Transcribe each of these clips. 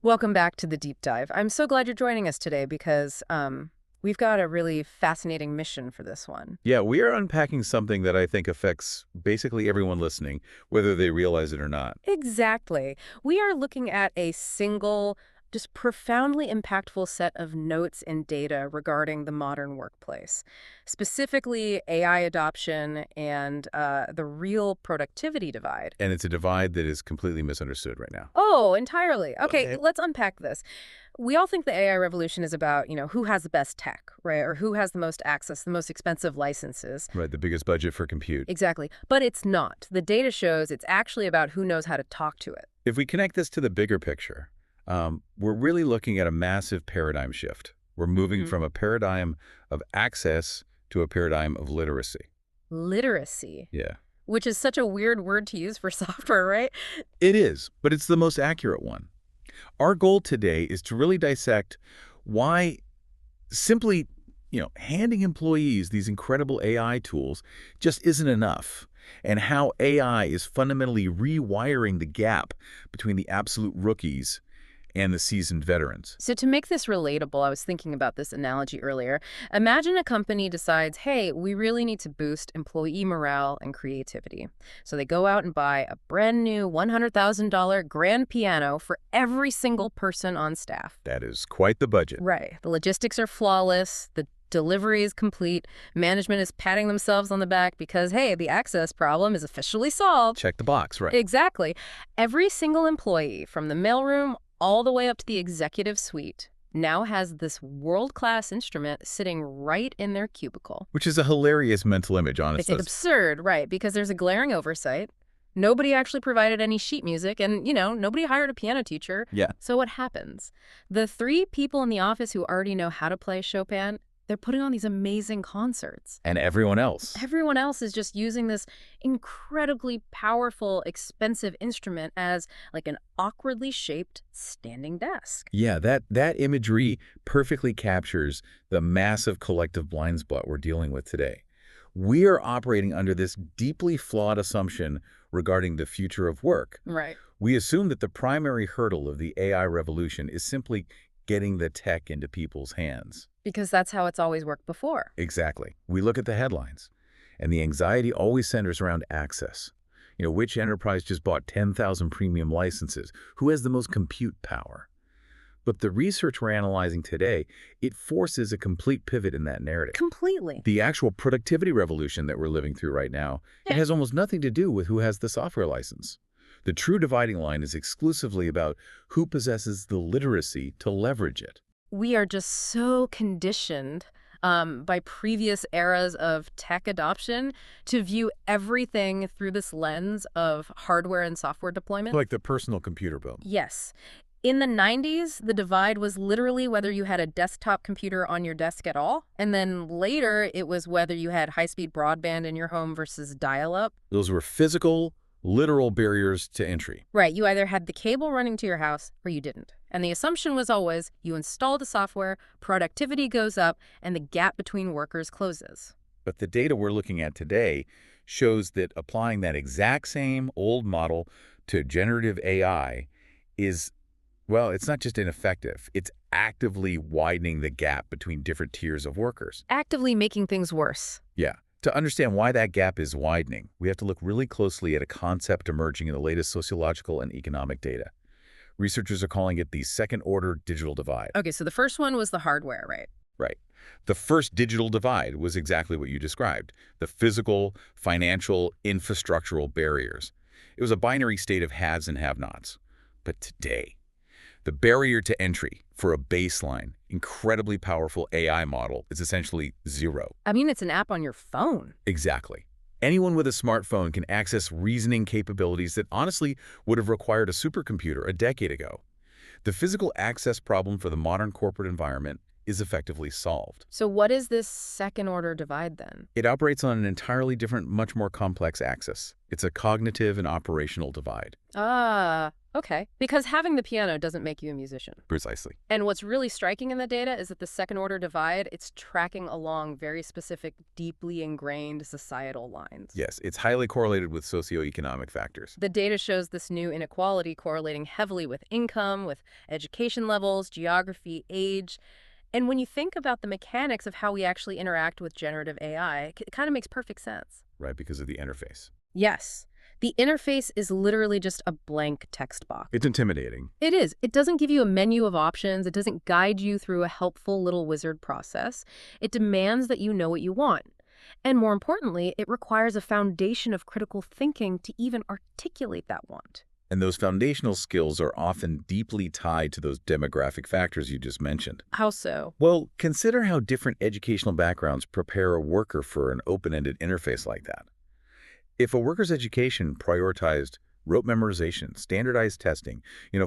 Welcome back to the deep dive. I'm so glad you're joining us today because we've got a really fascinating mission for this one. Yeah, we are unpacking something that I think affects basically everyone listening, whether they realize it or not. Exactly. We are looking at a single, just profoundly impactful set of notes and data regarding the modern workplace, specifically AI adoption and the real productivity divide. And it's a divide that is completely misunderstood right now. Oh, entirely. Okay, Okay. let's unpack this. We all think the AI revolution is about, who has the best tech, right? Or who has the most access, the most expensive licenses. Right, the biggest budget for compute. Exactly. But it's not. The data shows it's actually about who knows how to talk to it. If we connect this to the bigger picture, we're really looking at a massive paradigm shift. We're moving from a paradigm of access to a paradigm of literacy. Literacy, Yeah. which is such a weird word to use for software, right? It is, but it's the most accurate one. Our goal today is to really dissect why simply, handing employees these incredible AI tools just isn't enough, and how AI is fundamentally rewiring the gap between the absolute rookies and the seasoned veterans. So to make this relatable, I was thinking about this analogy earlier. Imagine a company decides, hey, we really need to boost employee morale and creativity. So they go out and buy a brand new $100,000 grand piano for every single person on staff. That is quite the budget. Right. The logistics are flawless. The delivery is complete. Management is patting themselves on the back because, hey, the access problem is officially solved. Check the box, right? Exactly. Every single employee, from the mailroom all the way up to the executive suite, now has this world-class instrument sitting right in their cubicle. Which is a hilarious mental image, It's honestly. absurd, right? Because there's a glaring oversight. Nobody actually provided any sheet music, and, nobody hired a piano teacher. Yeah. So what happens? The three people in the office who already know how to play Chopin, they're putting on these amazing concerts. And everyone else. Everyone else is just using this incredibly powerful, expensive instrument as like an awkwardly shaped standing desk. Yeah, that imagery perfectly captures the massive collective blind spot we're dealing with today. We are operating under this deeply flawed assumption regarding the future of work. Right. We assume that the primary hurdle of the AI revolution is simply getting the tech into people's hands. Because that's how it's always worked before. Exactly. We look at the headlines, and the anxiety always centers around access. Which enterprise just bought 10,000 premium licenses? Who has the most compute power? But the research we're analyzing today, it forces a complete pivot in that narrative. Completely. The actual productivity revolution that we're living through right now, it has almost nothing to do with who has the software license. The true dividing line is exclusively about who possesses the literacy to leverage it. We are just so conditioned by previous eras of tech adoption to view everything through this lens of hardware and software deployment. Like the personal computer boom. Yes. In the 90s, the divide was literally whether you had a desktop computer on your desk at all. And then later, it was whether you had high-speed broadband in your home versus dial-up. Those were physical, literal barriers to entry. Right. You either had the cable running to your house or you didn't. And the assumption was always you install the software, productivity goes up, and the gap between workers closes. But the data we're looking at today shows that applying that exact same old model to generative AI is, well, it's not just ineffective. It's actively widening the gap between different tiers of workers. Actively making things worse. Yeah. To understand why that gap is widening, we have to look really closely at a concept emerging in the latest sociological and economic data. Researchers are calling it the second-order digital divide. Okay, so the first one was the hardware, right? Right. The first digital divide was exactly what you described, the physical, financial, infrastructural barriers. It was a binary state of haves and have-nots. But today, the barrier to entry for a baseline, incredibly powerful AI model is essentially zero. I mean, it's an app on your phone. Exactly. Anyone with a smartphone can access reasoning capabilities that honestly would have required a supercomputer a decade ago. The physical access problem for the modern corporate environment is effectively solved. So what is this second-order divide then? It operates on an entirely different, much more complex axis. It's a cognitive and operational divide. Ah, okay. Because having the piano doesn't make you a musician. Precisely. And what's really striking in the data is that the second-order divide, it's tracking along very specific, deeply ingrained societal lines. Yes, it's highly correlated with socioeconomic factors. The data shows this new inequality correlating heavily with income, with education levels, geography, age. And when you think about the mechanics of how we actually interact with generative AI, it kind of makes perfect sense. Right, because of the interface. Yes. The interface is literally just a blank text box. It's intimidating. It is. It doesn't give you a menu of options. It doesn't guide you through a helpful little wizard process. It demands that you know what you want. And more importantly, it requires a foundation of critical thinking to even articulate that want. And those foundational skills are often deeply tied to those demographic factors you just mentioned. How so? Well, consider how different educational backgrounds prepare a worker for an open-ended interface like that. If a worker's education prioritized rote memorization, standardized testing,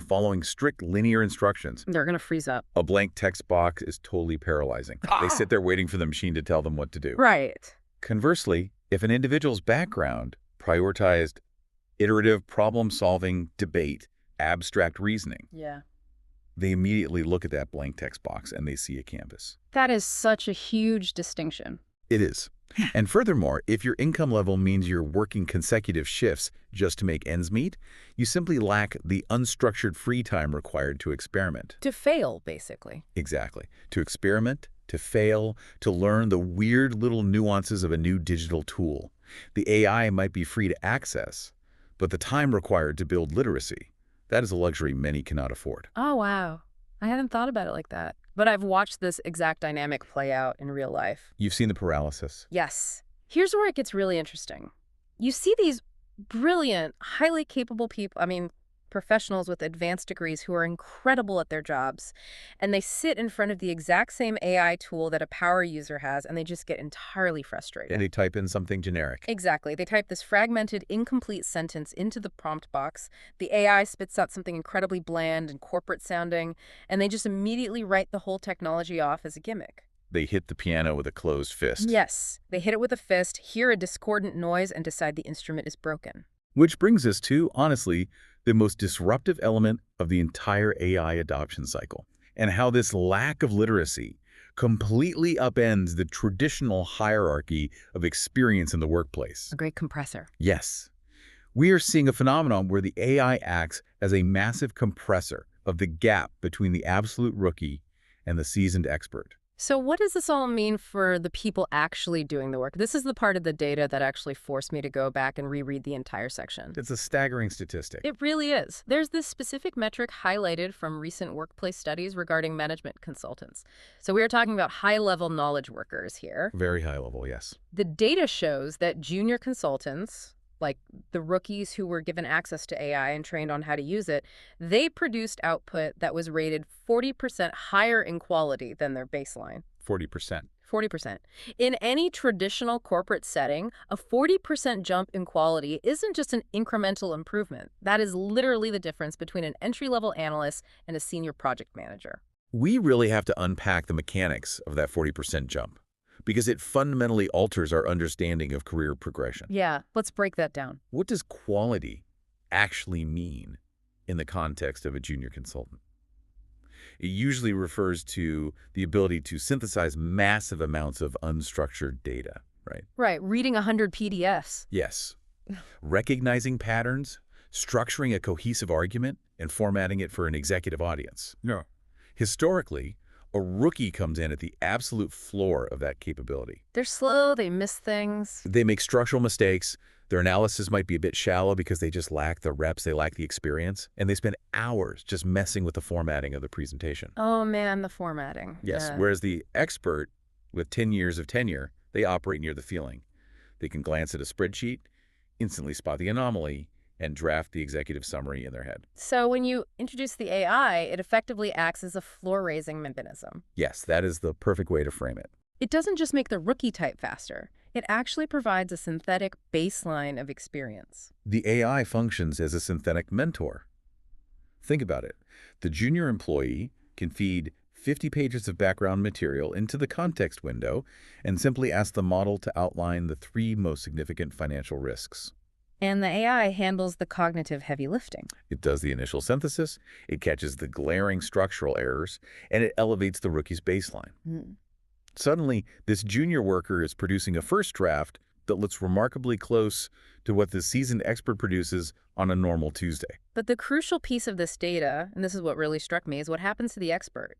following strict linear instructions, They're going to freeze up. a blank text box is totally paralyzing. They sit there waiting for the machine to tell them what to do. Right. Conversely, if an individual's background prioritized iterative problem-solving, debate, abstract reasoning, Yeah. they immediately look at that blank text box and they see a canvas. That is such a huge distinction. It is. And furthermore, if your income level means you're working consecutive shifts just to make ends meet, you simply lack the unstructured free time required to experiment. To fail, basically. Exactly. To experiment, to fail, to learn the weird little nuances of a new digital tool. The AI might be free to access, but the time required to build literacy, that is a luxury many cannot afford. Oh, wow. I hadn't thought about it like that. But I've watched this exact dynamic play out in real life. You've seen the paralysis. Yes. Here's where it gets really interesting. You see these brilliant, highly capable people, professionals with advanced degrees who are incredible at their jobs, and they sit in front of the exact same AI tool that a power user has, and they just get entirely frustrated. And they type in something generic. Exactly. They type this fragmented, incomplete sentence into the prompt box. The AI spits out something incredibly bland and corporate sounding, and they just immediately write the whole technology off as a gimmick. They hit the piano with a closed fist. Yes. They hit it with a fist, hear a discordant noise, and decide the instrument is broken. Which brings us to, honestly, the most disruptive element of the entire AI adoption cycle, and how this lack of literacy completely upends the traditional hierarchy of experience in the workplace. A great compressor. Yes, we are seeing a phenomenon where the AI acts as a massive compressor of the gap between the absolute rookie and the seasoned expert. So what does this all mean for the people actually doing the work? This is the part of the data that actually forced me to go back and reread the entire section. It's a staggering statistic. It really is. There's this specific metric highlighted from recent workplace studies regarding management consultants. So we are talking about high-level knowledge workers here. Very high level, yes. The data shows that junior consultants, like the rookies who were given access to AI and trained on how to use it, they produced output that was rated 40% higher in quality than their baseline. 40%. 40%. In any traditional corporate setting, a 40% jump in quality isn't just an incremental improvement. That is literally the difference between an entry-level analyst and a senior project manager. We really have to unpack the mechanics of that 40% jump, because it fundamentally alters our understanding of career progression. Yeah, let's break that down. What does quality actually mean in the context of a junior consultant? It usually refers to the ability to synthesize massive amounts of unstructured data, right? Right, reading 100 PDFs. Yes. Recognizing patterns, structuring a cohesive argument, and formatting it for an executive audience. No. Historically, a rookie comes in at the absolute floor of that capability. They're slow, they miss things. They make structural mistakes. Their analysis might be a bit shallow because they just lack the reps, they lack the experience, and they spend hours just messing with the formatting of the presentation. Oh man, the formatting. Yes, Yeah. whereas the expert with 10 years of tenure, they operate near the feeling. They can glance at a spreadsheet, instantly spot the anomaly, and draft the executive summary in their head. So when you introduce the AI, it effectively acts as a floor-raising mechanism. Yes, that is the perfect way to frame it. It doesn't just make the rookie type faster. It actually provides a synthetic baseline of experience. The AI functions as a synthetic mentor. Think about it. The junior employee can feed 50 pages of background material into the context window and simply ask the model to outline the three most significant financial risks. And the AI handles the cognitive heavy lifting. It does the initial synthesis, it catches the glaring structural errors, and it elevates the rookie's baseline. Hmm. Suddenly, this junior worker is producing a first draft that looks remarkably close to what the seasoned expert produces on a normal Tuesday. But the crucial piece of this data, and this is what really struck me, is what happens to the expert.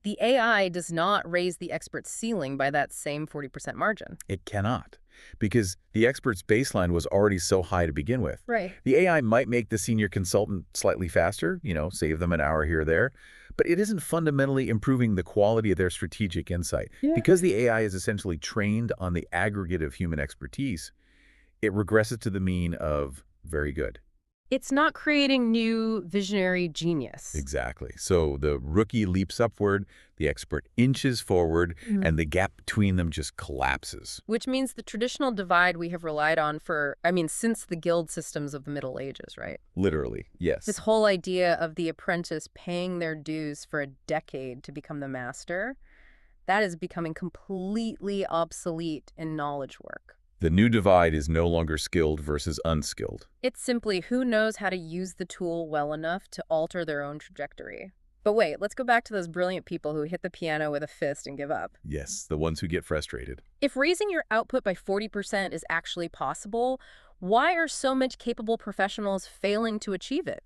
The AI does not raise the expert's ceiling by that same 40% margin. It cannot, because the expert's baseline was already so high to begin with. Right. The AI might make the senior consultant slightly faster, save them an hour here or there, but it isn't fundamentally improving the quality of their strategic insight. Yeah. Because the AI is essentially trained on the aggregate of human expertise, it regresses to the mean of very good. It's not creating new visionary genius. Exactly. So the rookie leaps upward, the expert inches forward, and the gap between them just collapses. Which means the traditional divide we have relied on since the guild systems of the Middle Ages, right? Literally, yes. This whole idea of the apprentice paying their dues for a decade to become the master, that is becoming completely obsolete in knowledge work. The new divide is no longer skilled versus unskilled. It's simply who knows how to use the tool well enough to alter their own trajectory. But wait, let's go back to those brilliant people who hit the piano with a fist and give up. Yes, the ones who get frustrated. If raising your output by 40% is actually possible, why are so many capable professionals failing to achieve it?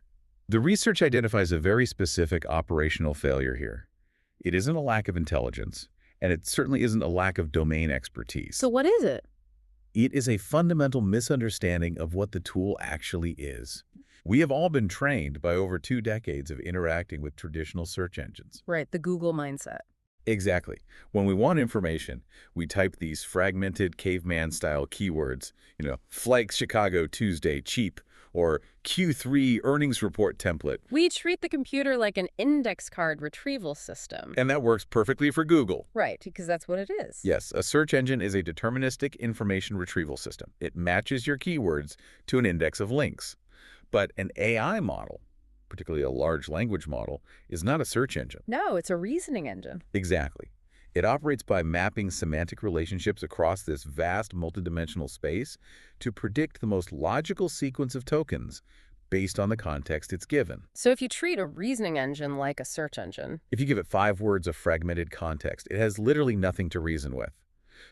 The research identifies a very specific operational failure here. It isn't a lack of intelligence, and it certainly isn't a lack of domain expertise. So what is it? It is a fundamental misunderstanding of what the tool actually is. We have all been trained by over 2 decades of interacting with traditional search engines. Right, the Google mindset. Exactly. When we want information, we type these fragmented caveman-style keywords, Flight Chicago Tuesday cheap, or Q3 earnings report template. We treat the computer like an index card retrieval system. And that works perfectly for Google. Right, because that's what it is. Yes, a search engine is a deterministic information retrieval system. It matches your keywords to an index of links. But an AI model, particularly a large language model, is not a search engine. No, it's a reasoning engine. Exactly. It operates by mapping semantic relationships across this vast multidimensional space to predict the most logical sequence of tokens based on the context it's given. So if you treat a reasoning engine like a search engine, If you give it 5 words of fragmented context, it has literally nothing to reason with.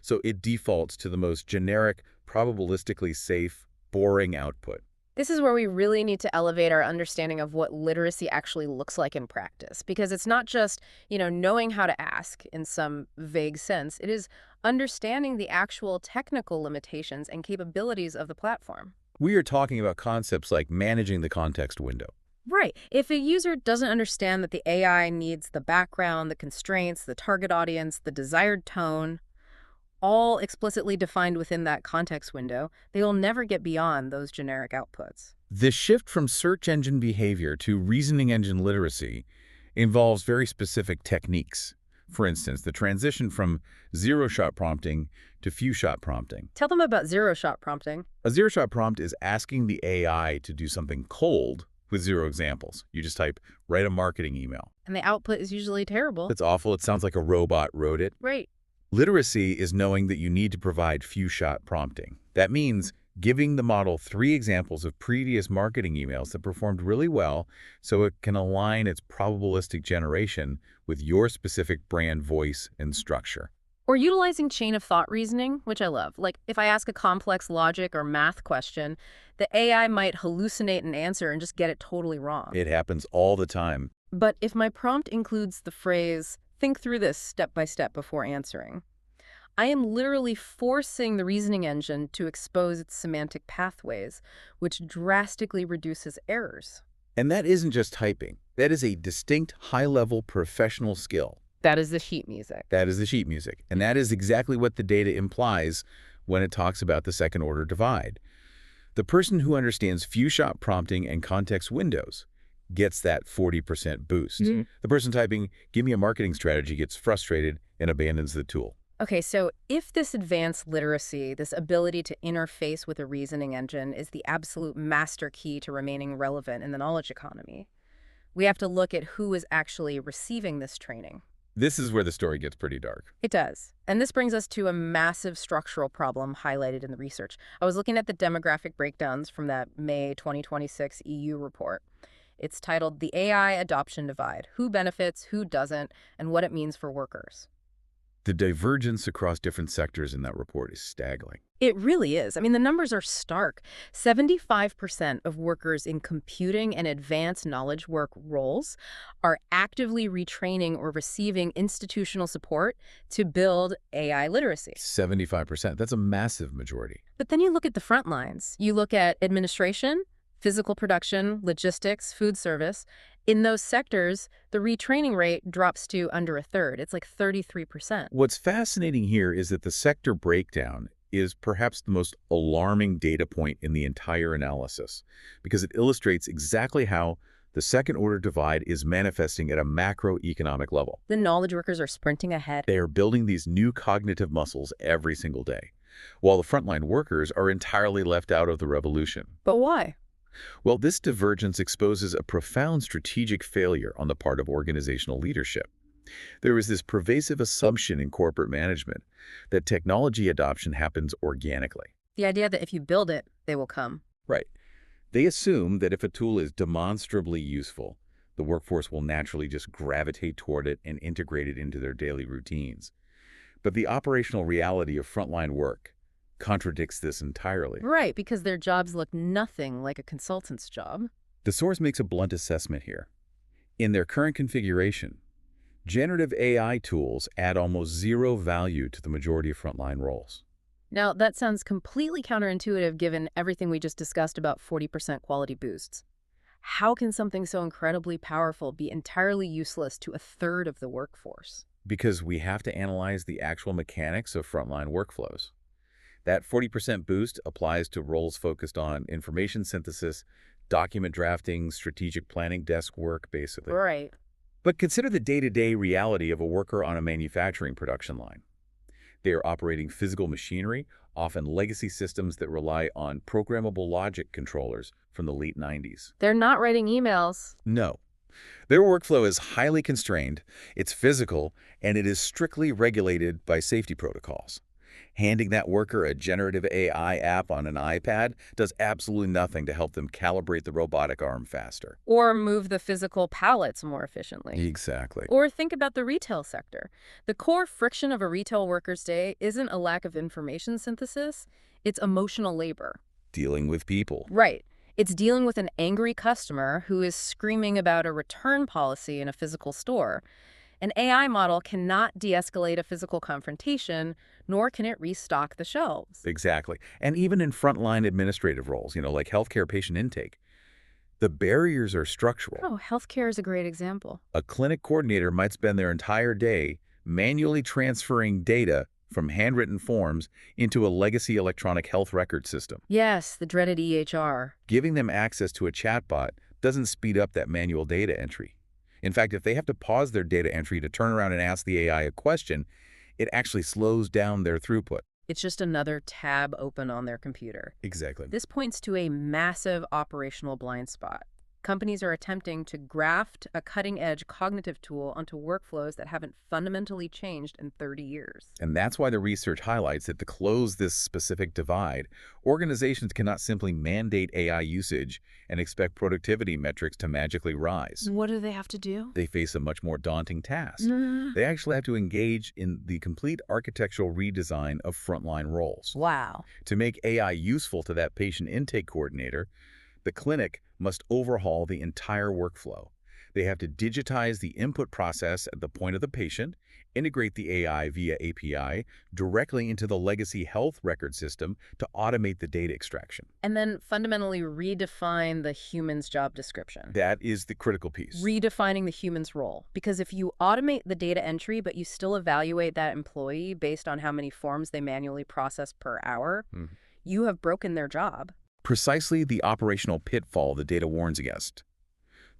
So it defaults to the most generic, probabilistically safe, boring output. this is where we really need to elevate our understanding of what literacy actually looks like in practice. Because it's not just, knowing how to ask in some vague sense. It is understanding the actual technical limitations and capabilities of the platform. We are talking about concepts like managing the context window. Right. If a user doesn't understand that the AI needs the background, the constraints, the target audience, the desired tone, all explicitly defined within that context window, they will never get beyond those generic outputs. The shift from search engine behavior to reasoning engine literacy involves very specific techniques. For instance, the transition from zero-shot prompting to few-shot prompting. Tell them about zero-shot prompting. A zero-shot prompt is asking the AI to do something cold with 0 examples. You just type, write a marketing email. And the output is usually terrible. That's awful. It sounds like a robot wrote it. Right. Literacy is knowing that you need to provide few-shot prompting. That means giving the model 3 examples of previous marketing emails that performed really well so it can align its probabilistic generation with your specific brand voice and structure. Or utilizing chain of thought reasoning, which I love. Like if I ask a complex logic or math question, the AI might hallucinate an answer and just get it totally wrong. It happens all the time. But if my prompt includes the phrase, think through this step by step before answering, I am literally forcing the reasoning engine to expose its semantic pathways, which drastically reduces errors. And that isn't just typing. That is a distinct high-level professional skill. That is the sheet music. That is the sheet music. And that is exactly what the data implies when it talks about the second-order divide. The person who understands few-shot prompting and context windows gets that 40% boost. Mm-hmm. The person typing, give me a marketing strategy, gets frustrated and abandons the tool. Okay, so if this advanced literacy, this ability to interface with a reasoning engine is the absolute master key to remaining relevant in the knowledge economy, we have to look at who is actually receiving this training. This is where the story gets pretty dark. It does. And this brings us to a massive structural problem highlighted in the research. I was looking at the demographic breakdowns from that May 2026 EU report. It's titled The AI Adoption Divide: Who Benefits, Who Doesn't, and What It Means for Workers. The divergence across different sectors in that report is staggering. It really is. I mean, the numbers are stark. 75% of workers in computing and advanced knowledge work roles are actively retraining or receiving institutional support to build AI literacy. 75%. That's a massive majority. But then you look at the front lines. You look at administration, physical production, logistics, food service. In those sectors, the retraining rate drops to under a third. It's like 33%. What's fascinating here is that the sector breakdown is perhaps the most alarming data point in the entire analysis, because it illustrates exactly how the second-order divide is manifesting at a macroeconomic level. The knowledge workers are sprinting ahead. They are building these new cognitive muscles every single day, while the frontline workers are entirely left out of the revolution. But why? Well, this divergence exposes a profound strategic failure on the part of organizational leadership. There is this pervasive assumption in corporate management that technology adoption happens organically. The idea that if you build it, they will come. Right. They assume that if a tool is demonstrably useful, the workforce will naturally just gravitate toward it and integrate it into their daily routines. But the operational reality of frontline work contradicts this entirely. Right, because their jobs look nothing like a consultant's job. The source makes a blunt assessment here. In their current configuration, generative AI tools add almost zero value to the majority of frontline roles. Now, that sounds completely counterintuitive given everything we just discussed about 40% quality boosts. How can something so incredibly powerful be entirely useless to a third of the workforce? Because we have to analyze the actual mechanics of frontline workflows. That 40% boost applies to roles focused on information synthesis, document drafting, strategic planning, desk work, basically. Right. But consider the day-to-day reality of a worker on a manufacturing production line. They are operating physical machinery, often legacy systems that rely on programmable logic controllers from the late 90s. They're not writing emails. No. Their workflow is highly constrained, it's physical, and it is strictly regulated by safety protocols. Handing that worker a generative AI app on an iPad does absolutely nothing to help them calibrate the robotic arm faster. Or move the physical pallets more efficiently. Exactly. Or think about the retail sector. The core friction of a retail worker's day isn't a lack of information synthesis, it's emotional labor. Dealing with people. Right. It's dealing with an angry customer who is screaming about a return policy in a physical store. An AI model cannot de-escalate a physical confrontation, nor can it restock the shelves. Exactly. And even in frontline administrative roles, like healthcare patient intake, the barriers are structural. Oh, healthcare is a great example. A clinic coordinator might spend their entire day manually transferring data from handwritten forms into a legacy electronic health record system. Yes, the dreaded EHR. Giving them access to a chatbot doesn't speed up that manual data entry. In fact, if they have to pause their data entry to turn around and ask the AI a question, it actually slows down their throughput. It's just another tab open on their computer. Exactly. This points to a massive operational blind spot. Companies are attempting to graft a cutting-edge cognitive tool onto workflows that haven't fundamentally changed in 30 years. And that's why the research highlights that to close this specific divide, organizations cannot simply mandate AI usage and expect productivity metrics to magically rise. What do they have to do? They face a much more daunting task. They actually have to engage in the complete architectural redesign of frontline roles. Wow. To make AI useful to that patient intake coordinator, the clinic must overhaul the entire workflow. They have to digitize the input process at the point of the patient, integrate the AI via API directly into the legacy health record system to automate the data extraction. And then fundamentally redefine the human's job description. That is the critical piece. Redefining the human's role. Because if you automate the data entry, but you still evaluate that employee based on how many forms they manually process per hour, you have broken their job. Precisely the operational pitfall the data warns against.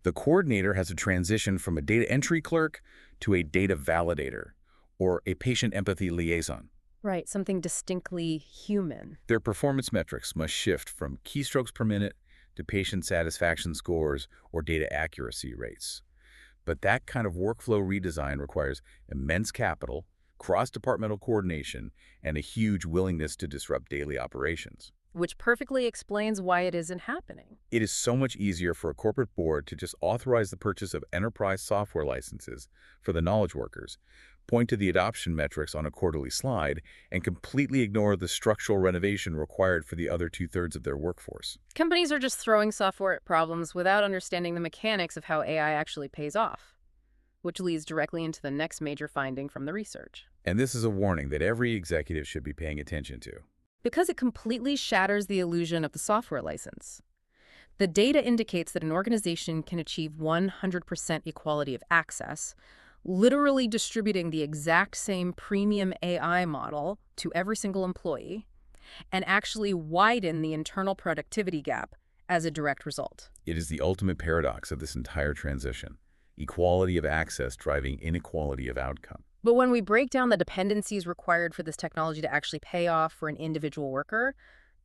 The coordinator has to transition from a data entry clerk to a data validator, or a patient empathy liaison. Right, something distinctly human. Their performance metrics must shift from keystrokes per minute to patient satisfaction scores or data accuracy rates. But that kind of workflow redesign requires immense capital, cross-departmental coordination, and a huge willingness to disrupt daily operations. Which perfectly explains why it isn't happening. It is so much easier for a corporate board to just authorize the purchase of enterprise software licenses for the knowledge workers, point to the adoption metrics on a quarterly slide, and completely ignore the structural renovation required for the other two-thirds of their workforce. Companies are just throwing software at problems without understanding the mechanics of how AI actually pays off, which leads directly into the next major finding from the research. And this is a warning that every executive should be paying attention to. Because it completely shatters the illusion of the software license. The data indicates that an organization can achieve 100% equality of access, literally distributing the exact same premium AI model to every single employee, and actually widen the internal productivity gap as a direct result. It is the ultimate paradox of this entire transition. Equality of access driving inequality of outcome. But when we break down the dependencies required for this technology to actually pay off for an individual worker,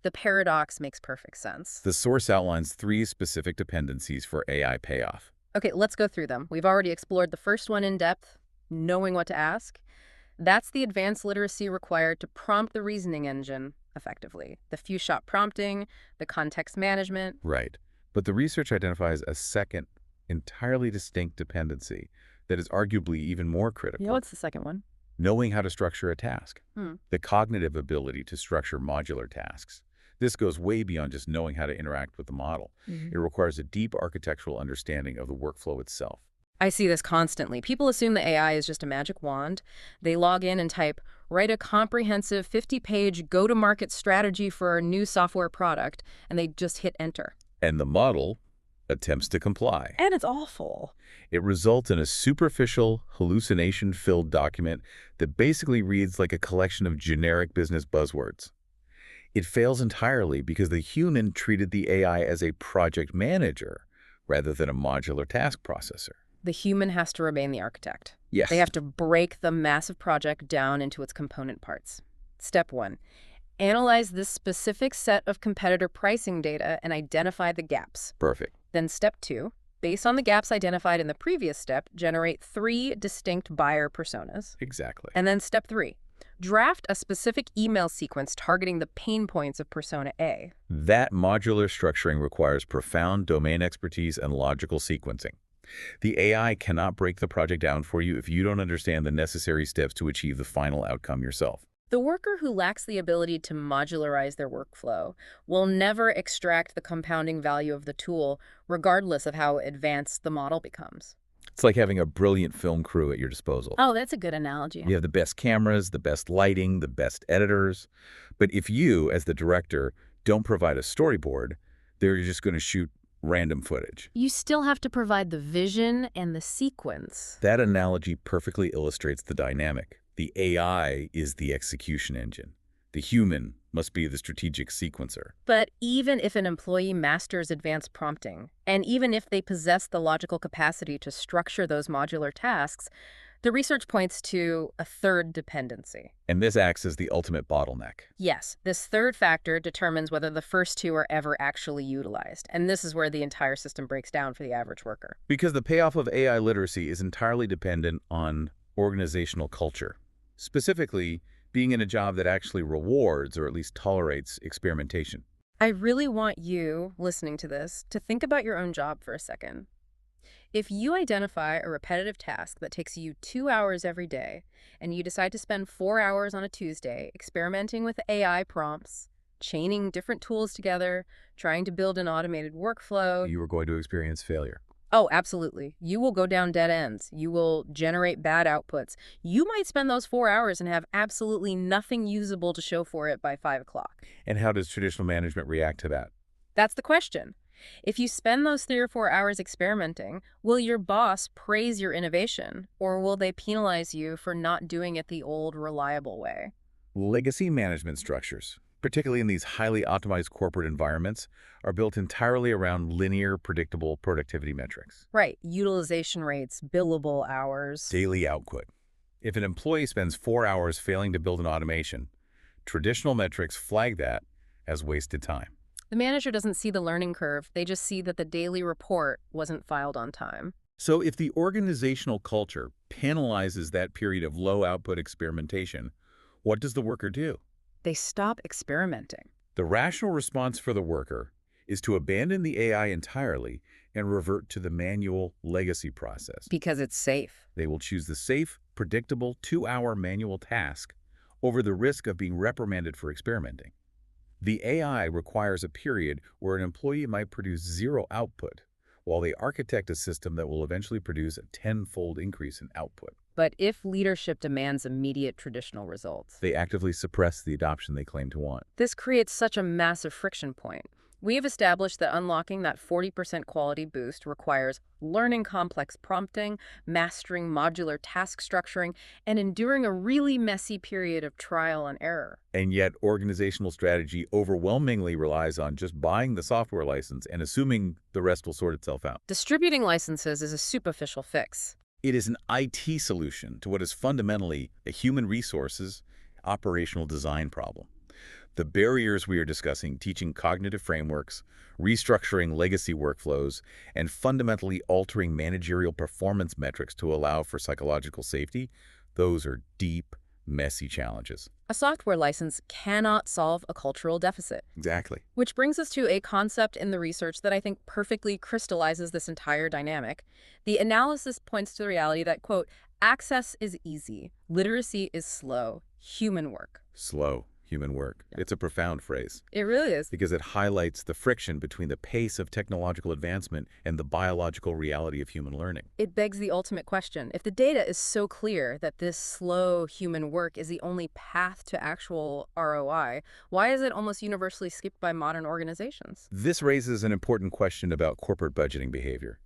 the paradox makes perfect sense. The source outlines 3 specific dependencies for AI payoff. Okay, let's go through them. We've already explored the first one in depth, knowing what to ask. That's the advanced literacy required to prompt the reasoning engine effectively. The few-shot prompting, the context management. Right. But the research identifies a second, entirely distinct dependency that is arguably even more critical. Yeah, what's the second one? Knowing how to structure a task. Hmm. The cognitive ability to structure modular tasks. This goes way beyond just knowing how to interact with the model. It requires a deep architectural understanding of the workflow itself. I see this constantly. People assume the AI is just a magic wand. They log in and type, write a comprehensive 50-page go-to-market strategy for our new software product, and they just hit enter. And the model attempts to comply. And it's awful. It results in a superficial, hallucination-filled document that basically reads like a collection of generic business buzzwords. It fails entirely because the human treated the AI as a project manager rather than a modular task processor. The human has to remain the architect. Yes. They have to break the massive project down into its component parts. Step 1. Analyze this specific set of competitor pricing data and identify the gaps. Perfect. Then step 2. Based on the gaps identified in the previous step, generate 3 distinct buyer personas. Exactly. And then step 3. Draft a specific email sequence targeting the pain points of persona A. That modular structuring requires profound domain expertise and logical sequencing. The AI cannot break the project down for you if you don't understand the necessary steps to achieve the final outcome yourself. The worker who lacks the ability to modularize their workflow will never extract the compounding value of the tool, regardless of how advanced the model becomes. It's like having a brilliant film crew at your disposal. Oh, that's a good analogy. You have the best cameras, the best lighting, the best editors. But if you, as the director, don't provide a storyboard, they're just going to shoot random footage. You still have to provide the vision and the sequence. That analogy perfectly illustrates the dynamic. The AI is the execution engine. The human must be the strategic sequencer. But even if an employee masters advanced prompting, and even if they possess the logical capacity to structure those modular tasks, the research points to a third dependency. And this acts as the ultimate bottleneck. Yes, this third factor determines whether the first 2 are ever actually utilized, and this is where the entire system breaks down for the average worker. Because the payoff of AI literacy is entirely dependent on organizational culture. Specifically, being in a job that actually rewards or at least tolerates experimentation. I really want you, listening to this, to think about your own job for a second. If you identify a repetitive task that takes you 2 hours every day, and you decide to spend 4 hours on a Tuesday experimenting with AI prompts, chaining different tools together, trying to build an automated workflow. You are going to experience failure. Oh, absolutely. You will go down dead ends. You will generate bad outputs. You might spend those 4 hours and have absolutely nothing usable to show for it by 5 o'clock. And how does traditional management react to that? That's the question. If you spend those 3 or 4 hours experimenting, will your boss praise your innovation, or will they penalize you for not doing it the old, reliable way? Legacy management structures, particularly in these highly optimized corporate environments, are built entirely around linear, predictable productivity metrics. Right. Utilization rates, billable hours. Daily output. If an employee spends 4 hours failing to build an automation, traditional metrics flag that as wasted time. The manager doesn't see the learning curve. They just see that the daily report wasn't filed on time. So if the organizational culture penalizes that period of low output experimentation, what does the worker do? They stop experimenting The rational response for the worker is to abandon the AI entirely and revert to the manual legacy process. because it's safe. They will choose the safe, predictable 2-hour manual task over the risk of being reprimanded for experimenting. The AI requires a period where an employee might produce zero output, while they architect a system that will eventually produce a tenfold increase in output. But if leadership demands immediate traditional results, They actively suppress the adoption they claim to want. this creates such a massive friction point. We have established that unlocking that 40% quality boost requires learning complex prompting, mastering modular task structuring, and enduring a really messy period of trial and error. And yet, organizational strategy overwhelmingly relies on just buying the software license and assuming the rest will sort itself out. Distributing licenses is a superficial fix. It is an IT solution to what is fundamentally a human resources operational design problem. The barriers we are discussing, teaching cognitive frameworks, restructuring legacy workflows, and fundamentally altering managerial performance metrics to allow for psychological safety, those are deep, messy challenges. A software license cannot solve a cultural deficit. Exactly. Which brings us to a concept in the research that I think perfectly crystallizes this entire dynamic. The analysis points to the reality that, quote, access is easy, literacy is slow, human work. Slow human work. Yeah. It's a profound phrase It really is. because it highlights the friction between the pace of technological advancement and the biological reality of human learning. It begs the ultimate question. If the data is so clear that this slow human work is the only path to actual ROI, why is it almost universally skipped by modern organizations? This raises an important question about corporate budgeting behavior.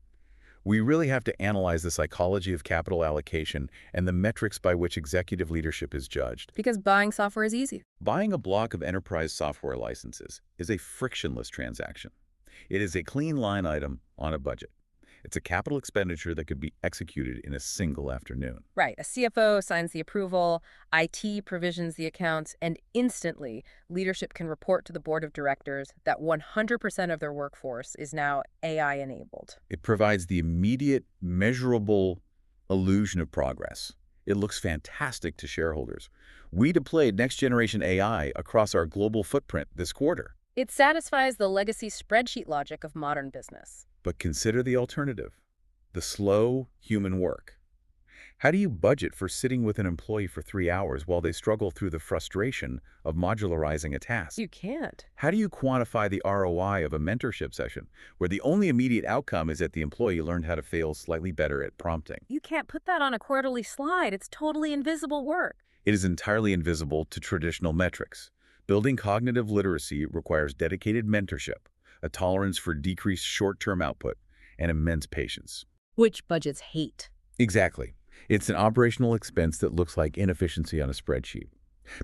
We really have to analyze the psychology of capital allocation and the metrics by which executive leadership is judged. Because buying software is easy. Buying a block of enterprise software licenses is a frictionless transaction. It is a clean line item on a budget. It's a capital expenditure that could be executed in a single afternoon. Right. A CFO signs the approval, IT provisions the accounts, and instantly leadership can report to the board of directors that 100% of their workforce is now AI enabled. It provides the immediate, measurable illusion of progress. It looks fantastic to shareholders. We deployed next-generation AI across our global footprint this quarter. It satisfies the legacy spreadsheet logic of modern business. But consider the alternative, the slow human work. How do you budget for sitting with an employee for 3 hours while they struggle through the frustration of modularizing a task? You can't. How do you quantify the ROI of a mentorship session where the only immediate outcome is that the employee learned how to fail slightly better at prompting? You can't put that on a quarterly slide. It's totally invisible work. It is entirely invisible to traditional metrics. Building cognitive literacy requires dedicated mentorship, a tolerance for decreased short-term output, and immense patience. Which budgets hate. Exactly. It's an operational expense that looks like inefficiency on a spreadsheet.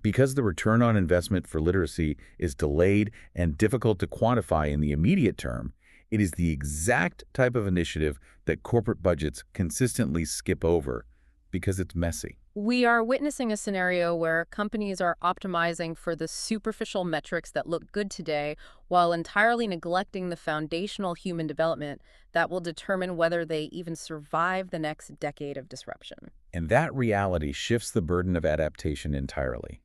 Because the return on investment for literacy is delayed and difficult to quantify in the immediate term, it is the exact type of initiative that corporate budgets consistently skip over because it's messy. We are witnessing a scenario where companies are optimizing for the superficial metrics that look good today while entirely neglecting the foundational human development that will determine whether they even survive the next decade of disruption. And that reality shifts the burden of adaptation entirely.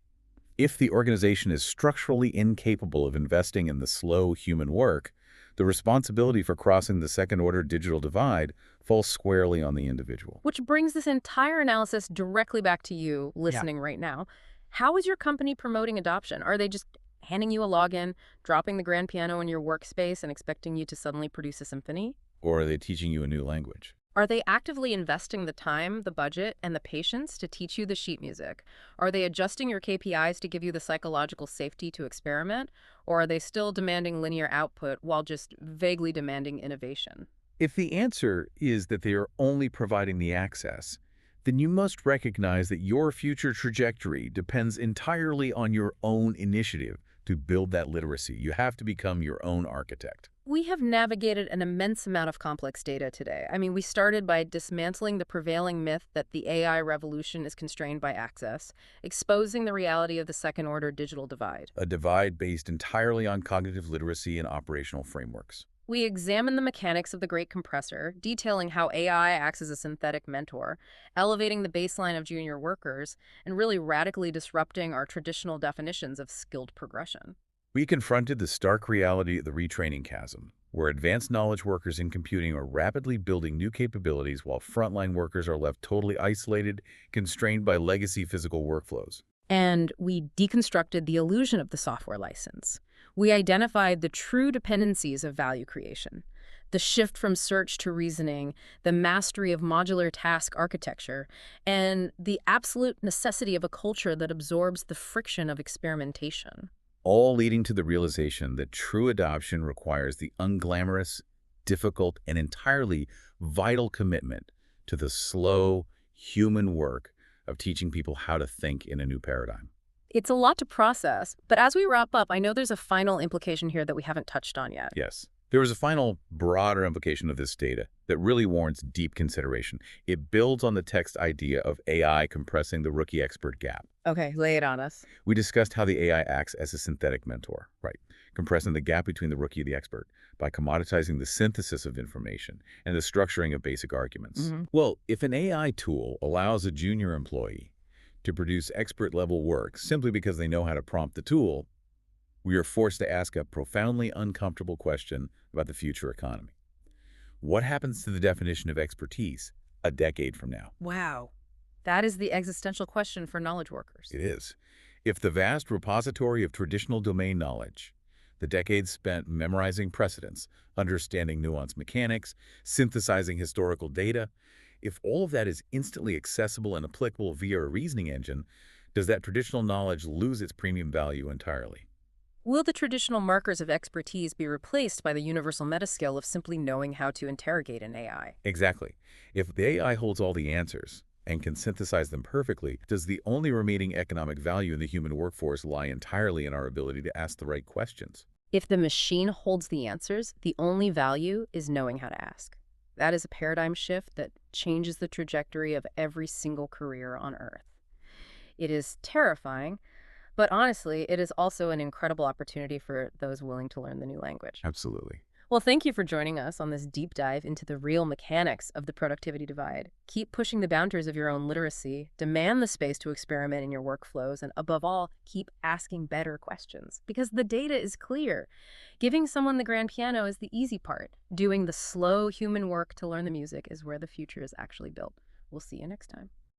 If the organization is structurally incapable of investing in the slow human work, the responsibility for crossing the second-order digital divide falls squarely on the individual. Which brings this entire analysis directly back to you listening right now. How is your company promoting adoption? Are they just handing you a login, dropping the grand piano in your workspace, and expecting you to suddenly produce a symphony? Or are they teaching you a new language? Are they actively investing the time, the budget, and the patience to teach you the sheet music? Are they adjusting your KPIs to give you the psychological safety to experiment? Or are they still demanding linear output while just vaguely demanding innovation? If the answer is that they are only providing the access, then you must recognize that your future trajectory depends entirely on your own initiative to build that literacy. You have to become your own architect. We have navigated an immense amount of complex data today. I mean, we started by dismantling the prevailing myth that the AI revolution is constrained by access, exposing the reality of the second-order digital divide. A divide based entirely on cognitive literacy and operational frameworks. We examine the mechanics of the Great Compressor, detailing how AI acts as a synthetic mentor, elevating the baseline of junior workers, and really radically disrupting our traditional definitions of skilled progression. We confronted the stark reality of the retraining chasm, where advanced knowledge workers in computing are rapidly building new capabilities while frontline workers are left totally isolated, constrained by legacy physical workflows. And we deconstructed the illusion of the software license. We identified the true dependencies of value creation, the shift from search to reasoning, the mastery of modular task architecture, and the absolute necessity of a culture that absorbs the friction of experimentation. All leading to the realization that true adoption requires the unglamorous, difficult, and entirely vital commitment to the slow, human work of teaching people how to think in a new paradigm. It's a lot to process, but as we wrap up, I know there's a final implication here that we haven't touched on yet. Yes. There was a final, broader implication of this data that really warrants deep consideration. It builds on the text idea of AI compressing the rookie-expert gap. Okay, lay it on us. We discussed how the AI acts as a synthetic mentor, right? Compressing the gap between the rookie and the expert by commoditizing the synthesis of information and the structuring of basic arguments. Well, if an AI tool allows a junior employee to produce expert-level work simply because they know how to prompt the tool, we are forced to ask a profoundly uncomfortable question about the future economy. What happens to the definition of expertise a decade from now? Wow. That is the existential question for knowledge workers. It is. If the vast repository of traditional domain knowledge, the decades spent memorizing precedents, understanding nuanced mechanics, synthesizing historical data, if all of that is instantly accessible and applicable via a reasoning engine, does that traditional knowledge lose its premium value entirely? Will the traditional markers of expertise be replaced by the universal metaskill of simply knowing how to interrogate an AI? Exactly. If the AI holds all the answers and can synthesize them perfectly, does the only remaining economic value in the human workforce lie entirely in our ability to ask the right questions? If the machine holds the answers, the only value is knowing how to ask. That is a paradigm shift that changes the trajectory of every single career on Earth. It is terrifying, but honestly, it is also an incredible opportunity for those willing to learn the new language. Absolutely. Well, thank you for joining us on this deep dive into the real mechanics of the productivity divide. Keep pushing the boundaries of your own literacy, demand the space to experiment in your workflows, and above all, keep asking better questions because the data is clear. Giving someone the grand piano is the easy part. Doing the slow human work to learn the music is where the future is actually built. We'll see you next time.